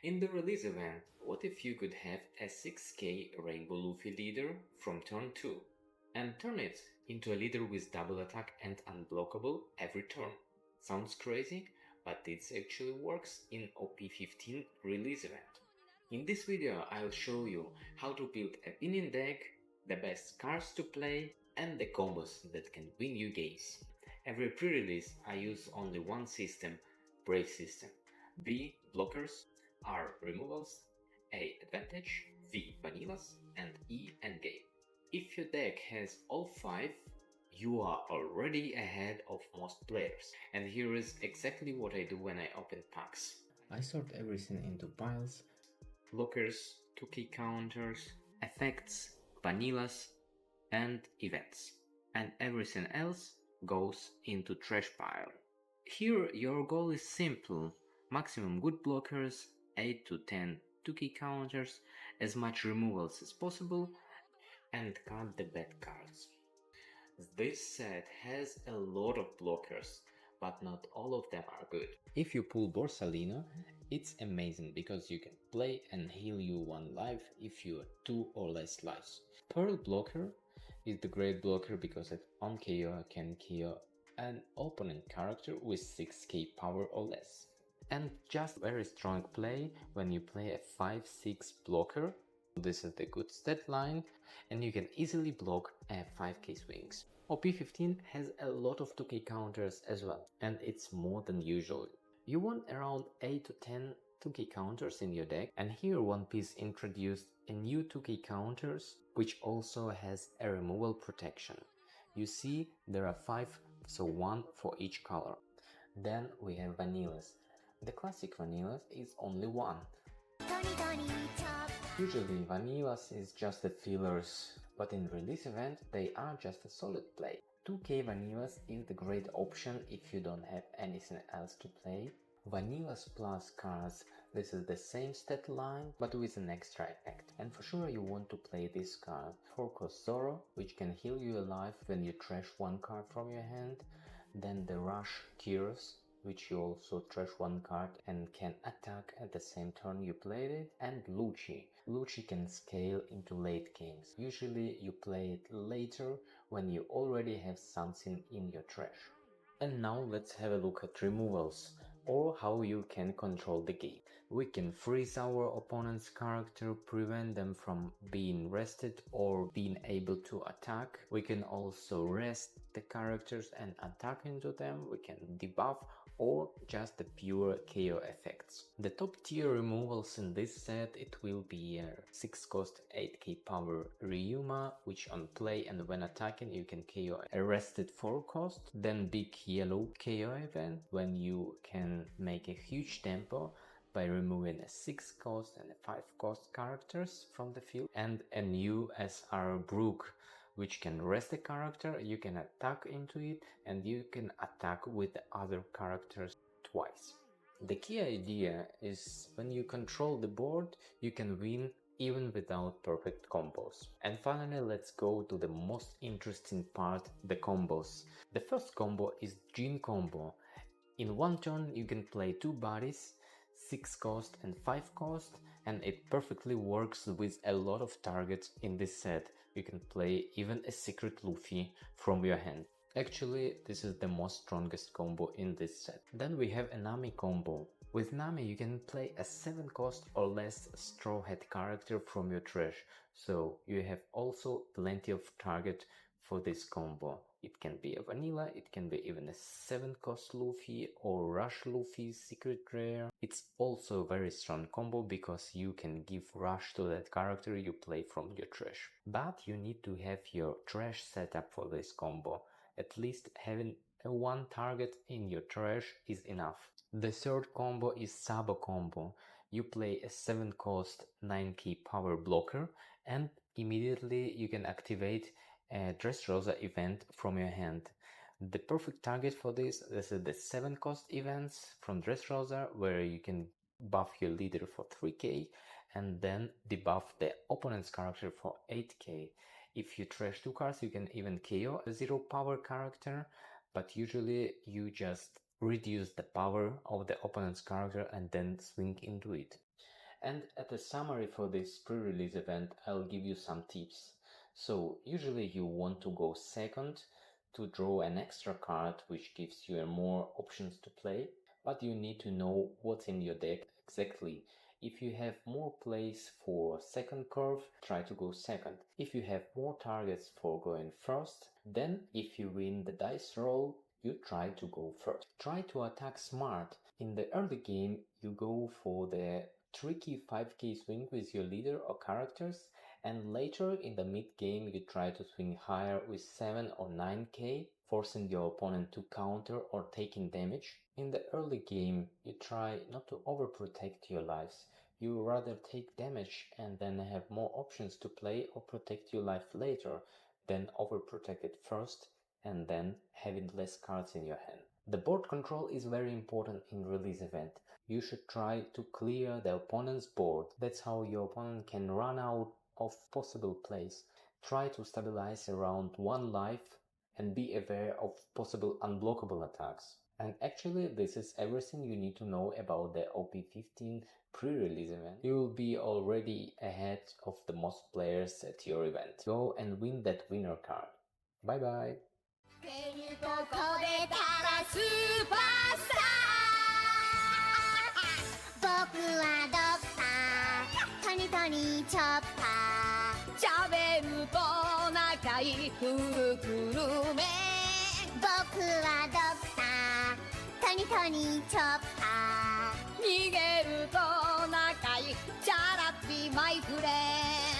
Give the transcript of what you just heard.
In the release event, what if you could have a 6k Rainbow Luffy leader from turn 2 and turn it into a leader with double attack and unblockable every turn? Sounds crazy, but this actually works in OP15 release event. In this video I'll show you how to build a winning deck, the best cards to play and the combos that can win you games. Every pre-release I use only one system, Brave system. B blockers, R removals, A advantage, V vanillas and E endgame. If your deck has all 5, you are already ahead of most players. And here is exactly what I do when I open packs. I sort everything into piles: blockers, 2k counters, effects, vanillas and events. And everything else goes into trash pile. Here your goal is simple: maximum good blockers, 8 to 10 2k counters, as much removals as possible, and cut the bad cards. This set has a lot of blockers, but not all of them are good. If you pull Borsalino, it's amazing because you can play and heal you 1 life if you are 2 or less lives. Pearl blocker is the great blocker because it on KO can KO an opponent character with 6k power or less. And just very strong play when you play a 5-6 blocker. This is the good stat line, and you can easily block a 5k swings. OP15 has a lot of 2k counters as well, and it's more than usual. You want around 8 to 10 2k counters in your deck, and here One Piece introduced a new 2k counters which also has a removal protection. You see there are 5, so 1 for each color. Then we have vanillas. The classic vanillas is only 1. Usually vanillas is just the fillers, but in release event they are just a solid play. 2k vanillas is the great option if you don't have anything else to play. Vanillas plus cards, this is the same stat line but with an extra effect. And for sure you want to play this card. 4-cost Zoro, which can heal you alive when you trash 1 card from your hand. Then the Rush Cures, which you also trash 1 card and can attack at the same turn you played it, and Lucci. Lucci can scale into late games. Usually you play it later when you already have something in your trash. And now let's have a look at removals, or how you can control the game. We can freeze our opponent's character, prevent them from being rested or being able to attack. We can also rest the characters and attack into them. We can debuff or just the pure KO effects. The top tier removals in this set, it will be 6-cost 8k power Ryuma, which on play and when attacking you can KO a rested 4-cost. Then big yellow KO event, when you can make a huge tempo by removing a 6-cost and a 5-cost characters from the field. And a new SR Brook, which can rest a character, you can attack into it, and you can attack with the other characters twice. The key idea is when you control the board, you can win even without perfect combos. And finally, let's go to the most interesting part, the combos. The first combo is Gene combo. In 1 turn you can play 2 bodies, 6-cost and 5-cost, and it perfectly works with a lot of targets in this set. You can play even a secret Luffy from your hand. Actually, this is the most strongest combo in this set. Then we have a Nami combo. With Nami you can play a 7-cost or less Straw Hat character from your trash, so you have also plenty of target for this combo. It can be a vanilla, it can be even a 7-cost Luffy or Rush Luffy secret rare. It's also a very strong combo because you can give rush to that character you play from your trash. But you need to have your trash set up for this combo. At least having a 1 target in your trash is enough. The third combo is Sabo combo. You play a 7-cost 9k power blocker and immediately you can activate a Dressrosa event from your hand. The perfect target for this is the 7-cost events from Dressrosa, where you can buff your leader for 3k and then debuff the opponent's character for 8k. If you trash 2 cards you can even KO a 0 power character, but usually you just reduce the power of the opponent's character and then swing into it. And at a summary for this pre-release event, I'll give you some tips. So usually you want to go second to draw an extra card which gives you more options to play, but you need to know what's in your deck exactly. If you have more plays for second curve, try to go second. If you have more targets for going first, then if you win the dice roll, you try to go first. Try to attack smart. In the early game, you go for the tricky 5k swing with your leader or characters, and later in the mid game you try to swing higher with 7 or 9k, forcing your opponent to counter or taking damage. In the early game you try not to overprotect your lives. You rather take damage and then have more options to play or protect your life later than overprotect it first and then having less cards in your hand. The board control is very important in release event. You should try to clear the opponent's board. That's how your opponent can run out of possible plays. Try to stabilize around 1 life and be aware of possible unblockable attacks. And actually this is everything you need to know about the OP15 pre-release event. You will be already ahead of the most players at your event. Go and win that winner card. Bye bye! ここでたらスーパースター僕はドクタートニトニチョッパー喋ると仲いいくるくるめ僕はドクタートニトニチョッパー逃げると仲いいチャラッピマイフレン